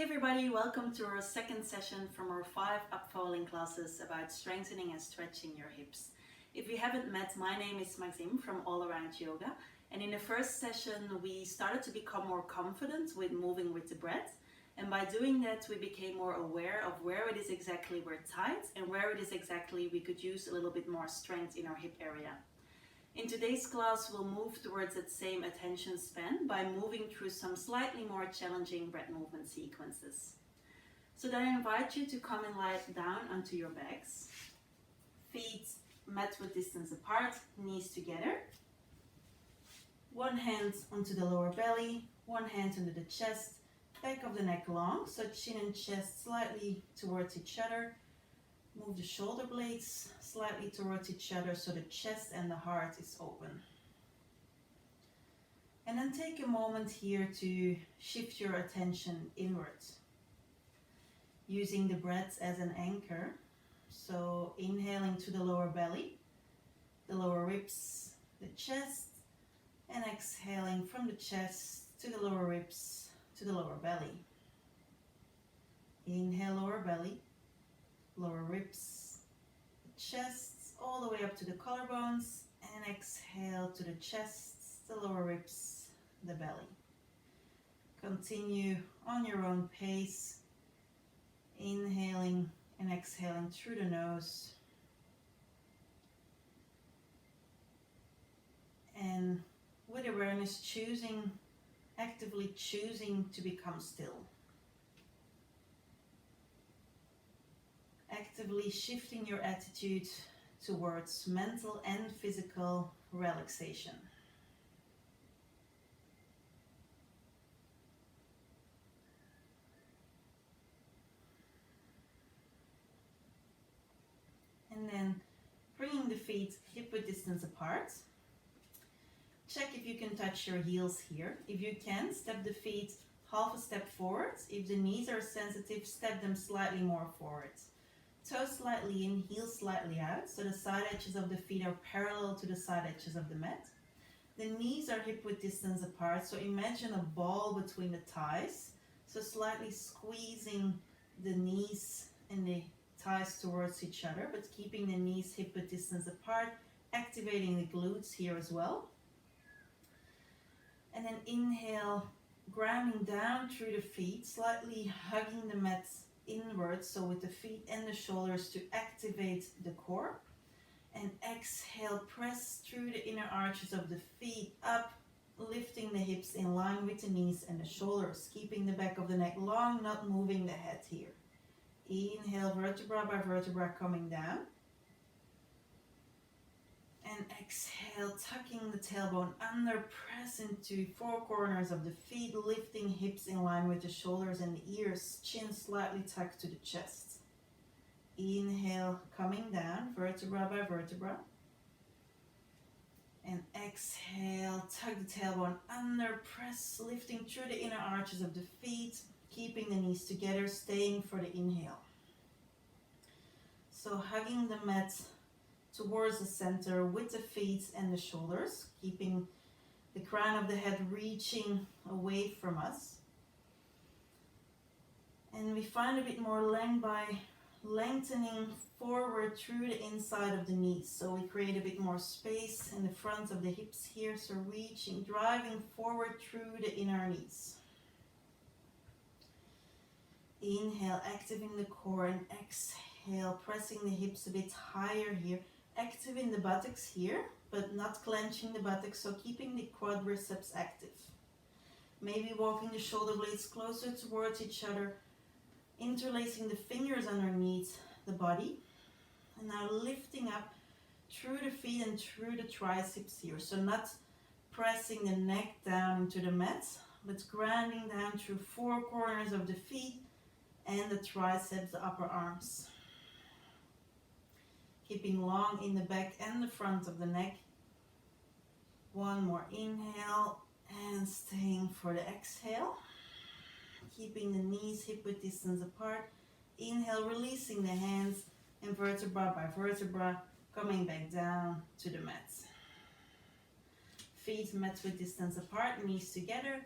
everybody, welcome to our second session from our 5 upfolding classes about strengthening and stretching your hips. If you haven't met, my name is Maxime from All Around Yoga, and in the first session we started to become more confident with moving with the breath, and by doing that we became more aware of where it is exactly we're tight and where it is exactly we could use a little bit more strength in our hip area. In today's class, we'll move towards that same attention span by moving through some slightly more challenging breath movement sequences. So then I invite you to come and lie down onto your backs. Feet mat width distance apart, knees together. One hand onto the lower belly, one hand under the chest, back of the neck long, so chin and chest slightly towards each other. Move the shoulder blades slightly towards each other so the chest and the heart is open. And then take a moment here to shift your attention inwards, using the breath as an anchor. So inhaling to the lower belly, the lower ribs, the chest, and exhaling from the chest to the lower ribs, to the lower belly. Inhale, lower belly, lower ribs, chest, all the way up to the collarbones, and exhale to the chest, the lower ribs, the belly. Continue on your own pace, inhaling and exhaling through the nose, and with awareness actively choosing to become still. Actively shifting your attitude towards mental and physical relaxation. And then bringing the feet hip width distance apart. Check if you can touch your heels here. If you can, step the feet half a step forward. If the knees are sensitive, step them slightly more forward. Toes slightly in, heels slightly out, so the side edges of the feet are parallel to the side edges of the mat. The knees are hip width distance apart, so imagine a ball between the thighs. So slightly squeezing the knees and the thighs towards each other, but keeping the knees hip width distance apart, activating the glutes here as well. And then inhale, grounding down through the feet, slightly hugging the mat inwards, so with the feet and the shoulders to activate the core. And exhale, press through the inner arches of the feet up, lifting the hips in line with the knees and the shoulders, keeping the back of the neck long, not moving the head here. Inhale, vertebra by vertebra coming down. And exhale, tucking the tailbone under, press into four corners of the feet, lifting hips in line with the shoulders and the ears, chin slightly tucked to the chest. Inhale, coming down, vertebra by vertebra. And exhale, tuck the tailbone under, press, lifting through the inner arches of the feet, keeping the knees together, staying for the inhale. So hugging the mat towards the center with the feet and the shoulders, keeping the crown of the head reaching away from us. And we find a bit more length by lengthening forward through the inside of the knees. So we create a bit more space in the front of the hips here. So reaching, driving forward through the inner knees. Inhale, activating the core, and exhale, pressing the hips a bit higher here. Activating the buttocks here, but not clenching the buttocks, so keeping the quadriceps active. Maybe walking the shoulder blades closer towards each other, interlacing the fingers underneath the body. And now lifting up through the feet and through the triceps here. So not pressing the neck down into the mat, but grounding down through four corners of the feet and the triceps, the upper arms. Keeping long in the back and the front of the neck. One more inhale and staying for the exhale. Keeping the knees hip width distance apart. Inhale, releasing the hands and vertebra by vertebra coming back down to the mat. Feet mat width distance apart, knees together.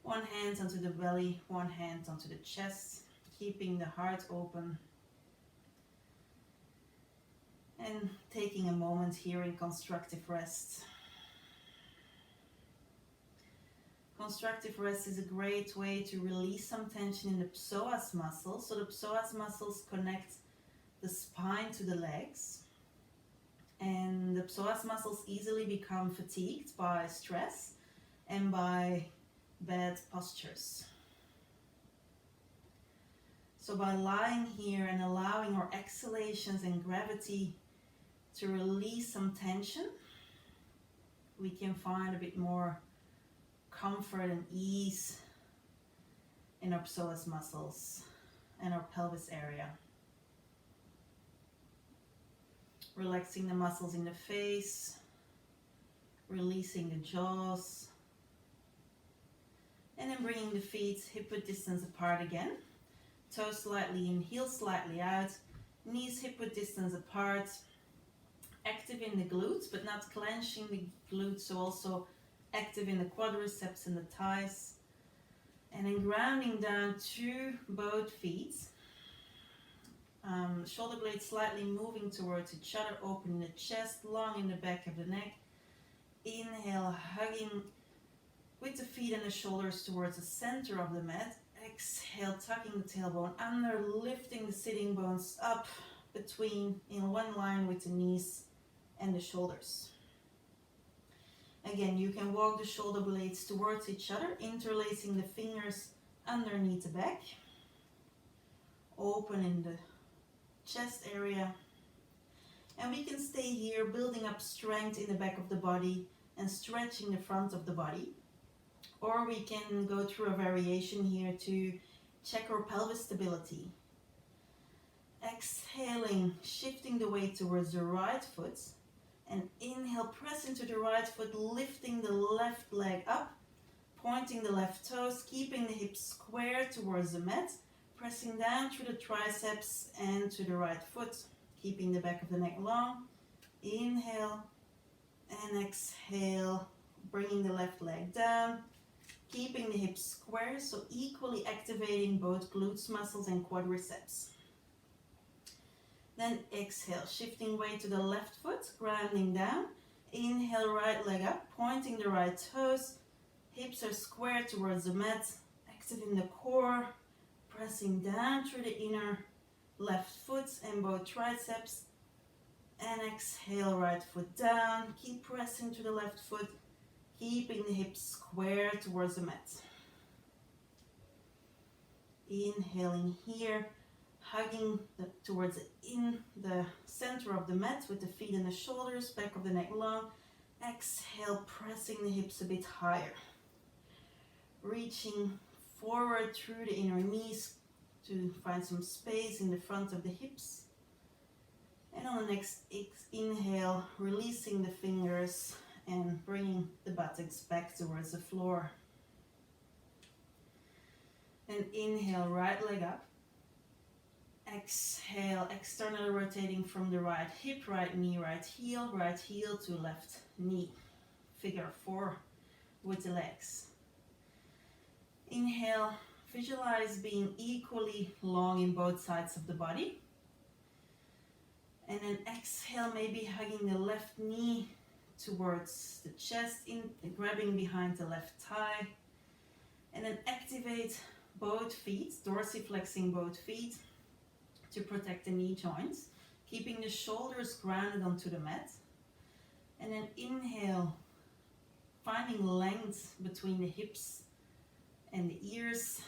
One hand onto the belly, one hand onto the chest, keeping the heart open. And taking a moment here in constructive rest. Constructive rest is a great way to release some tension in the psoas muscles. So the psoas muscles connect the spine to the legs. And the psoas muscles easily become fatigued by stress and by bad postures. So by lying here and allowing our exhalations and gravity to release some tension, we can find a bit more comfort and ease in our psoas muscles and our pelvis area. Relaxing the muscles in the face, releasing the jaws, and then bringing the feet hip-width distance apart again. Toes slightly in, heels slightly out, knees hip-width distance apart. Active in the glutes, but not clenching the glutes, so also active in the quadriceps and the thighs. And then grounding down to both feet. Shoulder blades slightly moving towards each other, opening the chest, long in the back of the neck. Inhale, hugging with the feet and the shoulders towards the center of the mat. Exhale, tucking the tailbone under, lifting the sitting bones up in one line with the knees and the shoulders. Again, you can walk the shoulder blades towards each other, interlacing the fingers underneath the back. Open in the chest area. And we can stay here, building up strength in the back of the body and stretching the front of the body. Or we can go through a variation here to check our pelvis stability. Exhaling, shifting the weight towards the right foot. And inhale, press into the right foot, lifting the left leg up, pointing the left toes, keeping the hips square towards the mat, pressing down through the triceps and to the right foot, keeping the back of the neck long. Inhale and exhale, bringing the left leg down, keeping the hips square, so equally activating both glutes muscles and quadriceps. Then exhale, shifting weight to the left foot, grounding down. Inhale, right leg up, pointing the right toes. Hips are square towards the mat, active in the core, pressing down through the inner left foot and both triceps. And exhale, right foot down. Keep pressing to the left foot, keeping the hips square towards the mat. Inhaling here, hugging towards in the center of the mat with the feet and the shoulders, back of the neck long. Exhale, pressing the hips a bit higher. Reaching forward through the inner knees to find some space in the front of the hips. And on the next inhale, releasing the fingers and bringing the buttocks back towards the floor. And inhale, right leg up. Exhale, externally rotating from the right hip, right knee, right heel to left knee. Figure 4 with the legs. Inhale, visualize being equally long in both sides of the body. And then exhale, maybe hugging the left knee towards the chest, grabbing behind the left thigh. And then activate both feet, dorsiflexing both feet to protect the knee joints, keeping the shoulders grounded onto the mat. And then inhale, finding length between the hips and the ears.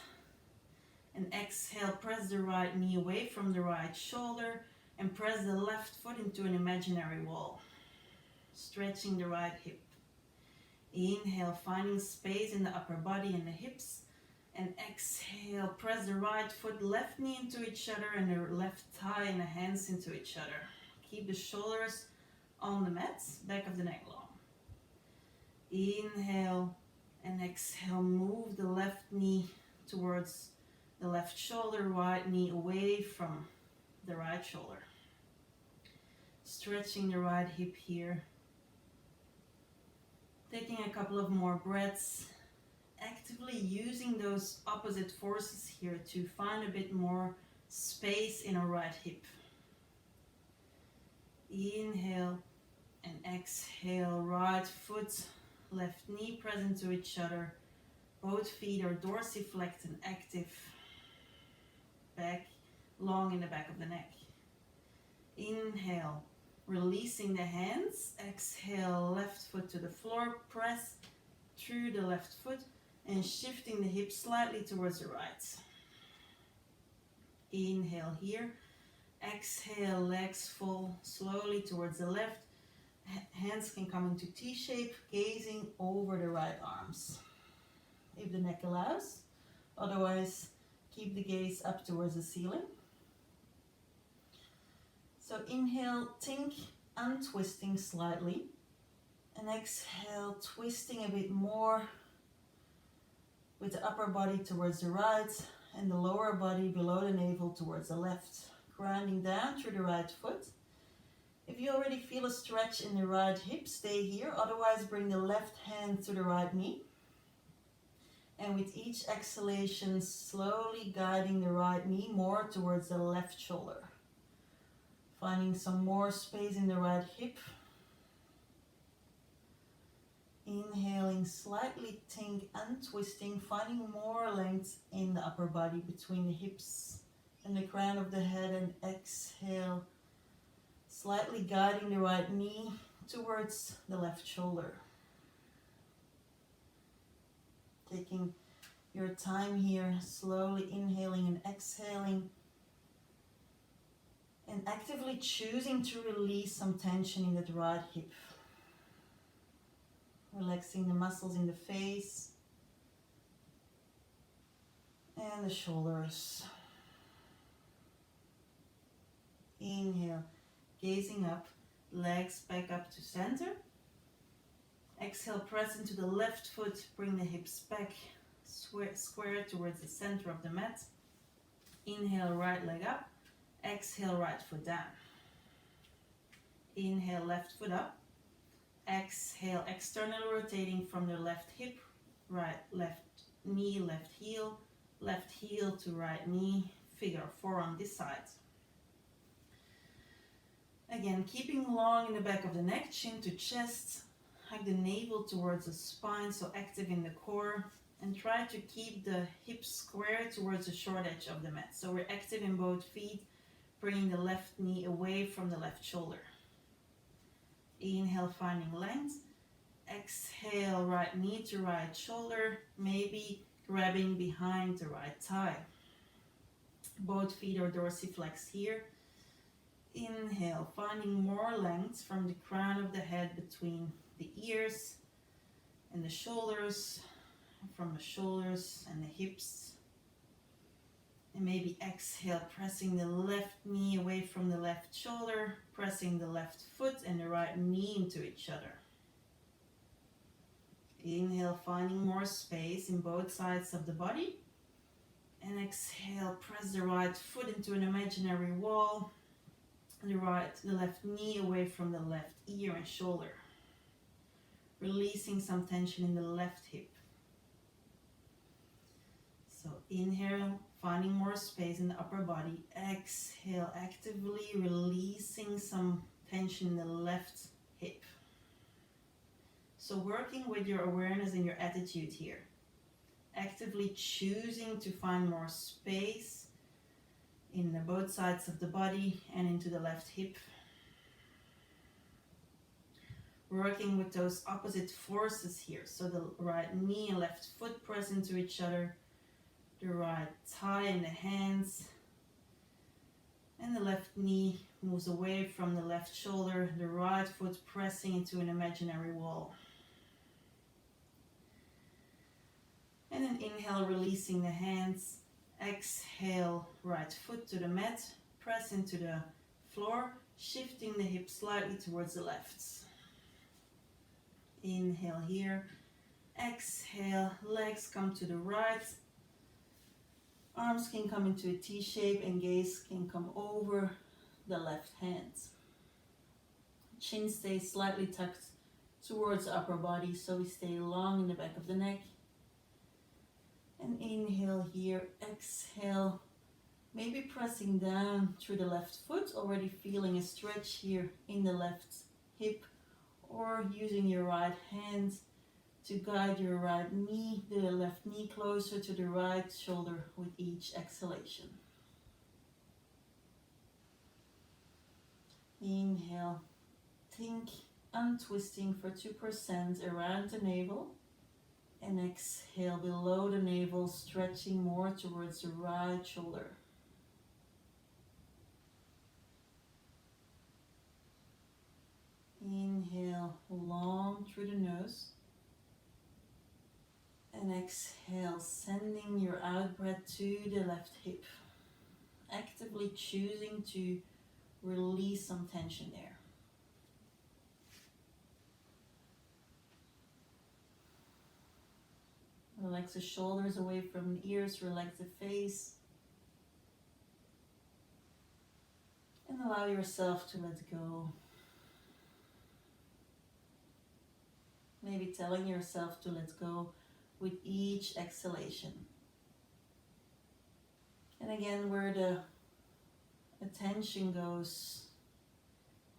And exhale, press the right knee away from the right shoulder and press the left foot into an imaginary wall. Stretching the right hip. Inhale, finding space in the upper body and the hips. And exhale, press the right foot, left knee into each other and the left thigh and the hands into each other. Keep the shoulders on the mat, back of the neck long. Inhale and exhale, move the left knee towards the left shoulder, right knee away from the right shoulder. Stretching the right hip here. Taking a couple of more breaths. actively using those opposite forces here to find a bit more space in our right hip. Inhale and exhale, right foot, left knee present to each other. Both feet are dorsiflexed and active. Back long in the back of the neck. Inhale, releasing the hands. Exhale, left foot to the floor. Press through the left foot and shifting the hips slightly towards the right. Inhale here. Exhale, legs fall slowly towards the left. Hands can come into T-shape, gazing over the right arms, if the neck allows. Otherwise, keep the gaze up towards the ceiling. So inhale, think, untwisting slightly. And exhale, twisting a bit more with the upper body towards the right and the lower body below the navel towards the left. Grounding down through the right foot. If you already feel a stretch in the right hip, stay here. Otherwise, bring the left hand to the right knee. And with each exhalation, slowly guiding the right knee more towards the left shoulder. Finding some more space in the right hip. Inhaling, slightly think, untwisting, finding more length in the upper body between the hips and the crown of the head, and exhale, slightly guiding the right knee towards the left shoulder. Taking your time here, slowly inhaling and exhaling, and actively choosing to release some tension in the right hip. Relaxing the muscles in the face and the shoulders. Inhale, gazing up, legs back up to center. Exhale, press into the left foot, bring the hips back, square towards the center of the mat. Inhale, right leg up. Exhale, right foot down. Inhale, left foot up. Exhale, externally rotating from the left hip, right, left knee, left heel to right knee, figure 4 on this side. Again, keeping long in the back of the neck, chin to chest, hug the navel towards the spine, so active in the core, and try to keep the hips square towards the short edge of the mat. So we're active in both feet, bringing the left knee away from the left shoulder. Inhale, finding length. Exhale, right knee to right shoulder, maybe grabbing behind the right thigh. Both feet are dorsiflexed here. Inhale, finding more length from the crown of the head between the ears and the shoulders, from the shoulders and the hips. And maybe exhale, pressing the left knee away from the left shoulder, pressing the left foot and the right knee into each other. Inhale, finding more space in both sides of the body. And exhale, press the right foot into an imaginary wall. The left knee away from the left ear and shoulder. Releasing some tension in the left hip. So inhale, finding more space in the upper body. Exhale, actively releasing some tension in the left hip. So working with your awareness and your attitude here. Actively choosing to find more space in both sides of the body and into the left hip. Working with those opposite forces here. So the right knee and left foot press into each other. The right thigh and the hands. And the left knee moves away from the left shoulder. The right foot pressing into an imaginary wall. And then inhale, releasing the hands. Exhale, right foot to the mat. Press into the floor, shifting the hips slightly towards the left. Inhale here. Exhale, legs come to the right. Arms can come into a T shape and gaze can come over the left hand. Chin stays slightly tucked towards the upper body, so we stay long in the back of the neck. And inhale here, exhale. Maybe pressing down through the left foot, already feeling a stretch here in the left hip, or using your right hand to guide your right knee, the left knee closer to the right shoulder with each exhalation. Inhale, think untwisting for 2% around the navel, and exhale below the navel, stretching more towards the right shoulder. Inhale long through the nose, and exhale, sending your out breath to the left hip, actively choosing to release some tension there. Relax the shoulders away from the ears, relax the face, and allow yourself to let go. Maybe telling yourself to let go with each exhalation. And again, where the attention goes,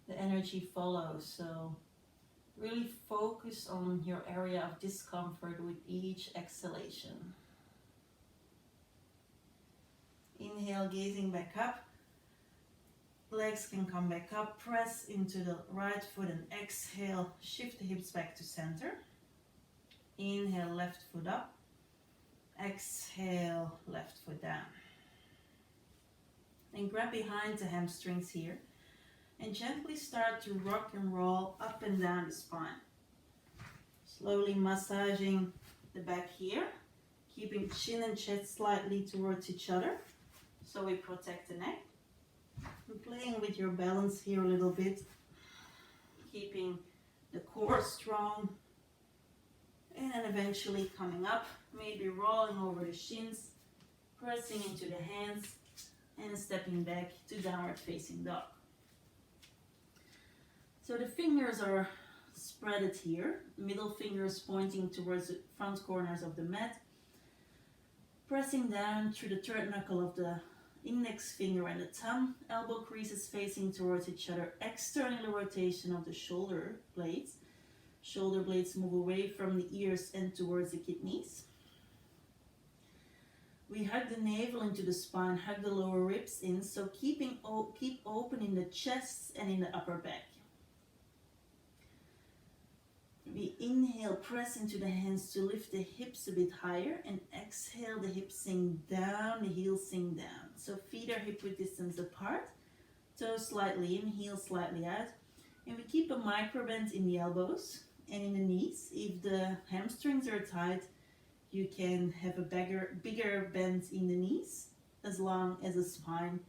the energy follows. So really focus on your area of discomfort with each exhalation. Inhale, gazing back up. Legs can come back up, press into the right foot and exhale, shift the hips back to center. Inhale, left foot up. Exhale, left foot down. And grab behind the hamstrings here and gently start to rock and roll up and down the spine. Slowly massaging the back here, keeping chin and chest slightly towards each other so we protect the neck. And playing with your balance here a little bit, keeping the core strong, and then eventually coming up, maybe rolling over the shins, pressing into the hands, and stepping back to downward facing dog. So the fingers are spreaded here, middle fingers pointing towards the front corners of the mat, pressing down through the third knuckle of the index finger and the thumb, elbow creases facing towards each other, external rotation of the shoulder blades. Shoulder blades move away from the ears and towards the kidneys. We hug the navel into the spine, hug the lower ribs in, so keep open in the chest and in the upper back. We inhale, press into the hands to lift the hips a bit higher, and exhale, the hips sink down, the heels sink down. So feet are hip width distance apart, toes slightly in, heels slightly out. And we keep a micro bend in the elbows and in the knees. If the hamstrings are tight, you can have a bigger bend in the knees as long as the spine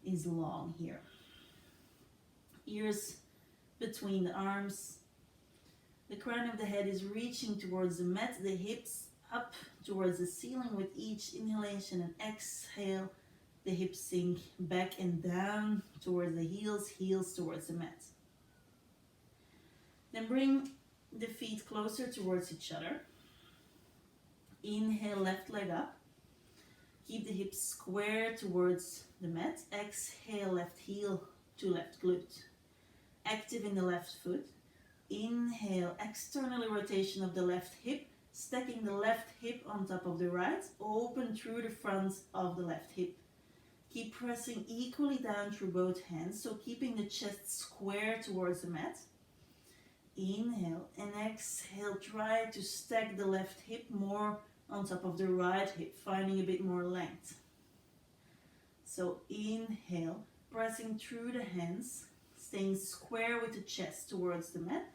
is long here. Ears between the arms. The crown of the head is reaching towards the mat, the hips up towards the ceiling with each inhalation, and exhale, the hips sink back and down towards the heels, heels towards the mat. Then bring the feet closer towards each other. Inhale, left leg up. Keep the hips square towards the mat. Exhale, left heel to left glute. Active in the left foot. Inhale, external rotation of the left hip, stacking the left hip on top of the right, open through the front of the left hip. Keep pressing equally down through both hands, so keeping the chest square towards the mat. Inhale and exhale, try to stack the left hip more on top of the right hip, finding a bit more length. So inhale, pressing through the hands, staying square with the chest towards the mat,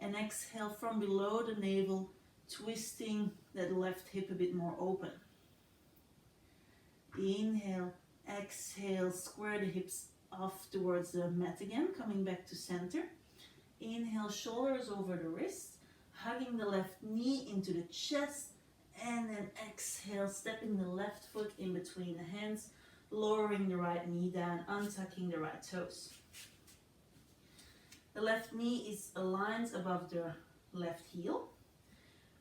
and exhale from below the navel, twisting that left hip a bit more open. Inhale, exhale, square the hips off towards the mat again, coming back to center. Inhale, shoulders over the wrist, hugging the left knee into the chest, and then exhale, stepping the left foot in between the hands, lowering the right knee down, untucking the right toes. The left knee is aligned above the left heel,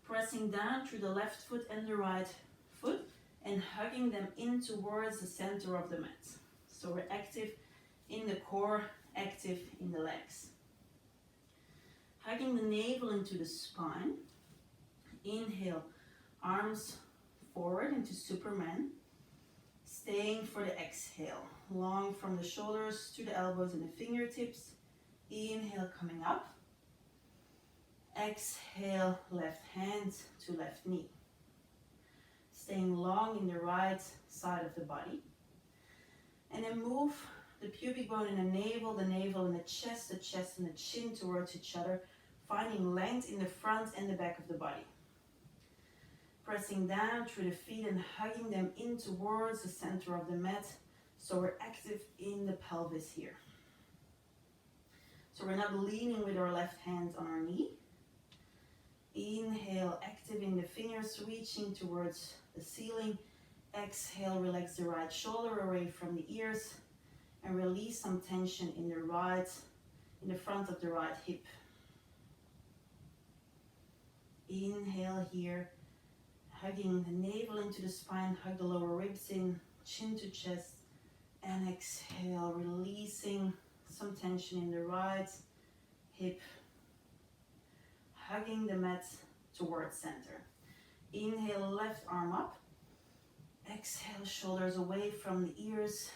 pressing down through the left foot and the right foot and hugging them in towards the center of the mat. So we're active in the core, active in the legs. Hugging the navel into the spine. Inhale, arms forward into Superman. Staying for the exhale. Long from the shoulders to the elbows and the fingertips. Inhale, coming up. Exhale, left hand to left knee. Staying long in the right side of the body. And then move the pubic bone and the navel and the chest and the chin towards each other, finding length in the front and the back of the body. Pressing down through the feet and hugging them in towards the center of the mat, so we're active in the pelvis here. So we're not leaning with our left hand on our knee. Inhale, active in the fingers, reaching towards the ceiling. Exhale, relax the right shoulder away from the ears and release some tension in the front of the right hip. Inhale here, hugging the navel into the spine, hug the lower ribs in, chin to chest, and exhale, releasing some tension in the right hip, hugging the mat towards center. Inhale, left arm up. Exhale, shoulders away from the ears,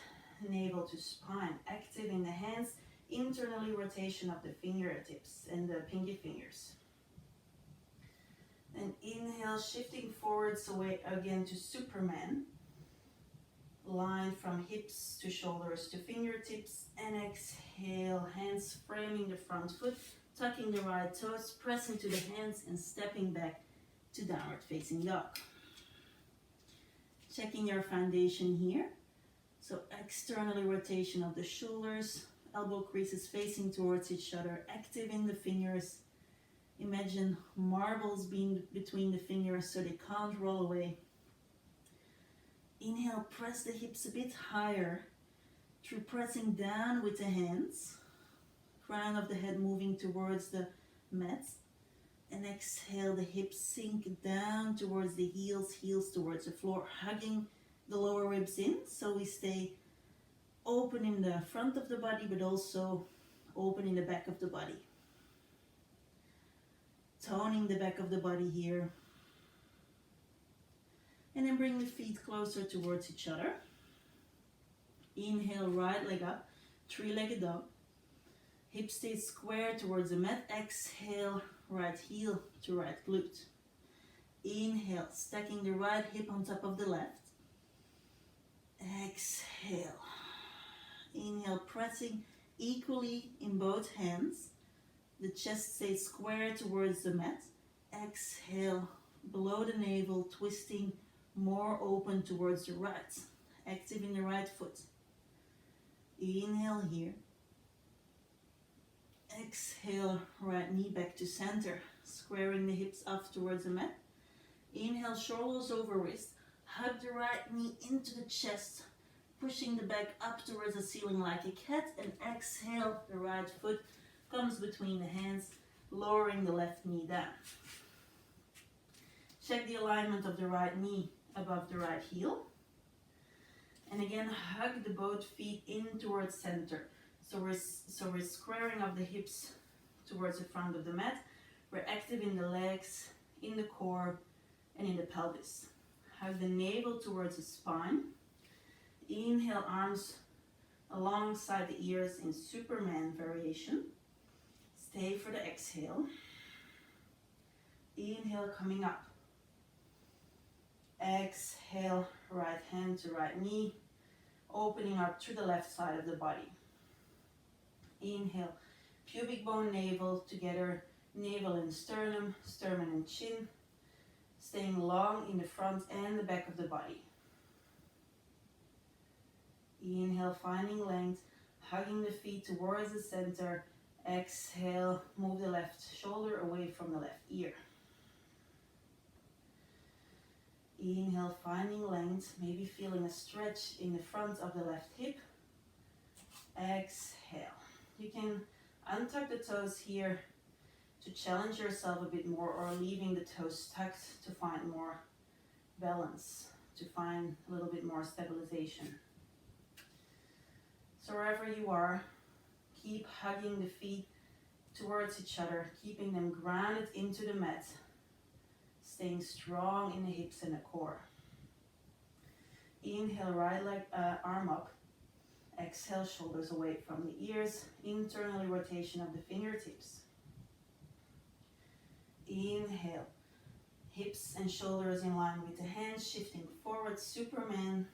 navel to spine. Active in the hands, internally rotation of the fingertips and the pinky fingers. And inhale, shifting forwards away again to Superman. Line from hips to shoulders to fingertips. And exhale, hands framing the front foot, tucking the right toes, pressing to the hands and stepping back to downward facing dog. Checking your foundation here. So externally rotation of the shoulders, elbow creases facing towards each other, active in the fingers. Imagine marbles being between the fingers so they can't roll away. Inhale, press the hips a bit higher through pressing down with the hands. Crown of the head moving towards the mat. And exhale, the hips sink down towards the heels, heels towards the floor, hugging the lower ribs in. So we stay open in the front of the body, but also open in the back of the body. Toning the back of the body here. And then bring the feet closer towards each other. Inhale, right leg up, three-legged dog. Hips stay square towards the mat. Exhale, right heel to right glute. Inhale, stacking the right hip on top of the left. Exhale. Inhale, pressing equally in both hands. The chest stays square towards the mat. Exhale, below the navel, twisting more open towards the right. Active in the right foot. Inhale here. Exhale, right knee back to center, squaring the hips up towards the mat. Inhale, shoulders over wrist. Hug the right knee into the chest, pushing the back up towards the ceiling like a cat. And exhale, the right foot comes between the hands, lowering the left knee down. Check the alignment of the right knee above the right heel. And again, hug the both feet in towards center. So we're squaring of the hips towards the front of the mat. We're active in the legs, in the core, and in the pelvis. Hug the navel towards the spine. Inhale, arms alongside the ears in Superman variation. Stay for the exhale. Inhale, coming up. Exhale, right hand to right knee, opening up to the left side of the body. Inhale, pubic bone, navel together, navel and sternum, sternum and chin, staying long in the front and the back of the body. Inhale, finding length, hugging the feet towards the center. Exhale, move the left shoulder away from the left ear. Inhale, finding length, maybe feeling a stretch in the front of the left hip. Exhale. You can untuck the toes here to challenge yourself a bit more, or leaving the toes tucked to find more balance. to find a little bit more stabilization. So wherever you are, keep hugging the feet towards each other, keeping them grounded into the mat, staying strong in the hips and the core. Inhale, right leg, arm up. Exhale, shoulders away from the ears, internal rotation of the fingertips. Inhale, hips and shoulders in line with the hands, shifting forward, Superman,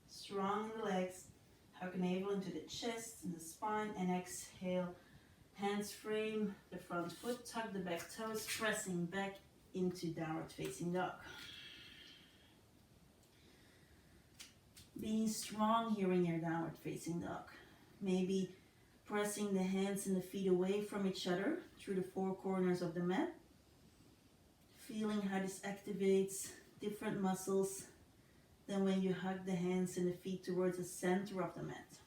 strong in the legs, hug navel into the chest and the spine, and exhale, hands frame the front foot, tug the back toes, pressing back into downward facing dog. Being strong here in your downward facing dog. Maybe pressing the hands and the feet away from each other through the four corners of the mat. Feeling how this activates different muscles than when you hug the hands and the feet towards the center of the mat.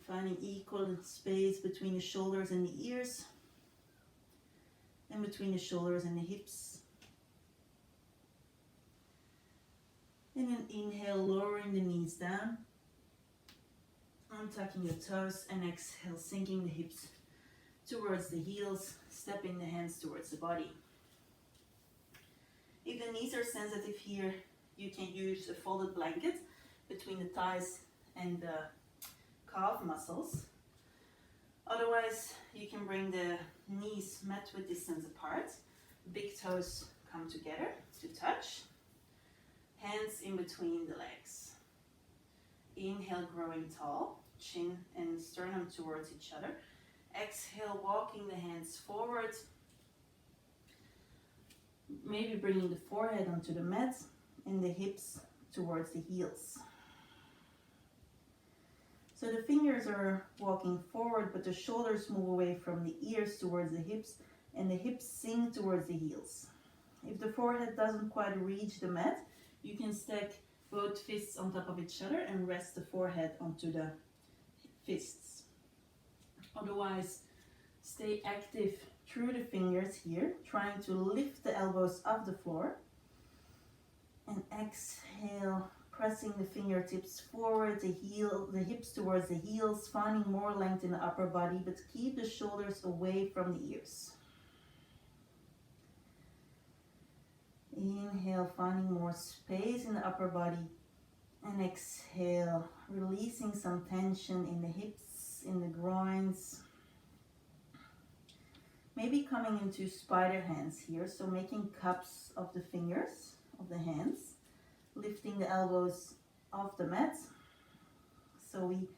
Finding equal space between the shoulders and the ears, and between the shoulders and the hips. And then inhale, lowering the knees down, untucking the toes, and exhale, sinking the hips towards the heels, stepping the hands towards the body. If the knees are sensitive here, you can use a folded blanket between the thighs and the calf muscles. Otherwise, you can bring the knees mat width distance apart. Big toes come together to touch. Hands in between the legs. Inhale, growing tall, chin and sternum towards each other. Exhale, walking the hands forward. Maybe bringing the forehead onto the mat and the hips towards the heels. So the fingers are walking forward, but the shoulders move away from the ears towards the hips, and the hips sink towards the heels. If the forehead doesn't quite reach the mat, you can stack both fists on top of each other and rest the forehead onto the fists. Otherwise, stay active through the fingers here, trying to lift the elbows off the floor. And exhale, pressing the fingertips forward, the hips towards the heels, finding more length in the upper body, but keep the shoulders away from the ears. Inhale, finding more space in the upper body, and exhale, releasing some tension in the hips, in the groins. Maybe coming into spider hands here, so making cups of the fingers, of the hands, lifting the elbows off the mat. So we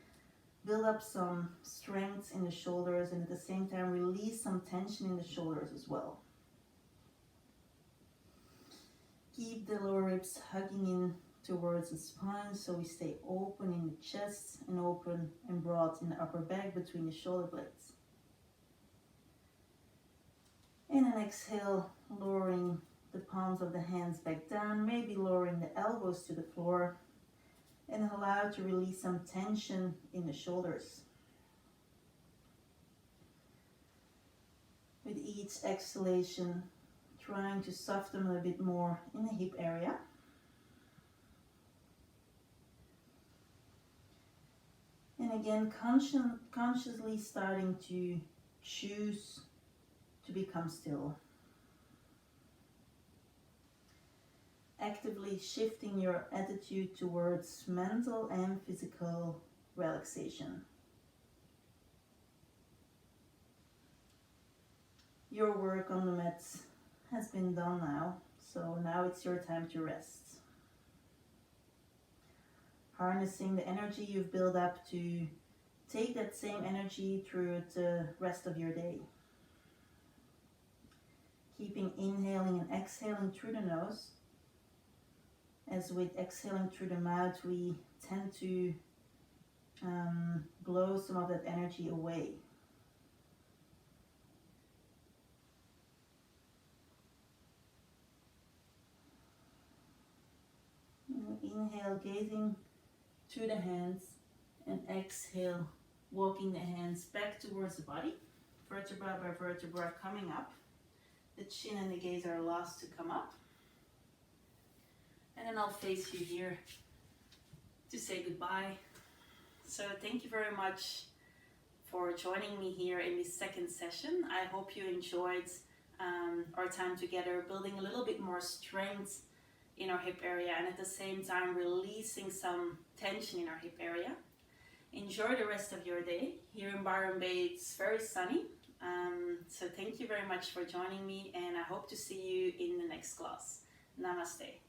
build up some strength in the shoulders, and at the same time release some tension in the shoulders as well. Keep the lower ribs hugging in towards the spine, so we stay open in the chest and open and broad in the upper back between the shoulder blades. And then exhale, lowering the palms of the hands back down, maybe lowering the elbows to the floor, and allow to release some tension in the shoulders. With each exhalation, trying to soften a bit more in the hip area. And again, consciously starting to choose to become still. Actively shifting your attitude towards mental and physical relaxation. Your work on the mat has been done now, so now it's your time to rest. Harnessing the energy you've built up to take that same energy through the rest of your day. Keeping inhaling and exhaling through the nose, as with exhaling through the mouth we tend to blow some of that energy away. Inhale, gazing to the hands, and exhale, walking the hands back towards the body, vertebra by vertebra coming up. The chin and the gaze are last to come up. And then I'll face you here to say goodbye. So thank you very much for joining me here in this second session. I hope you enjoyed our time together, building a little bit more strength in our hip area and at the same time releasing some tension in our hip area. Enjoy the rest of your day. Here in Byron Bay it's very sunny. So thank you very much for joining me, and I hope to see you in the next class. Namaste.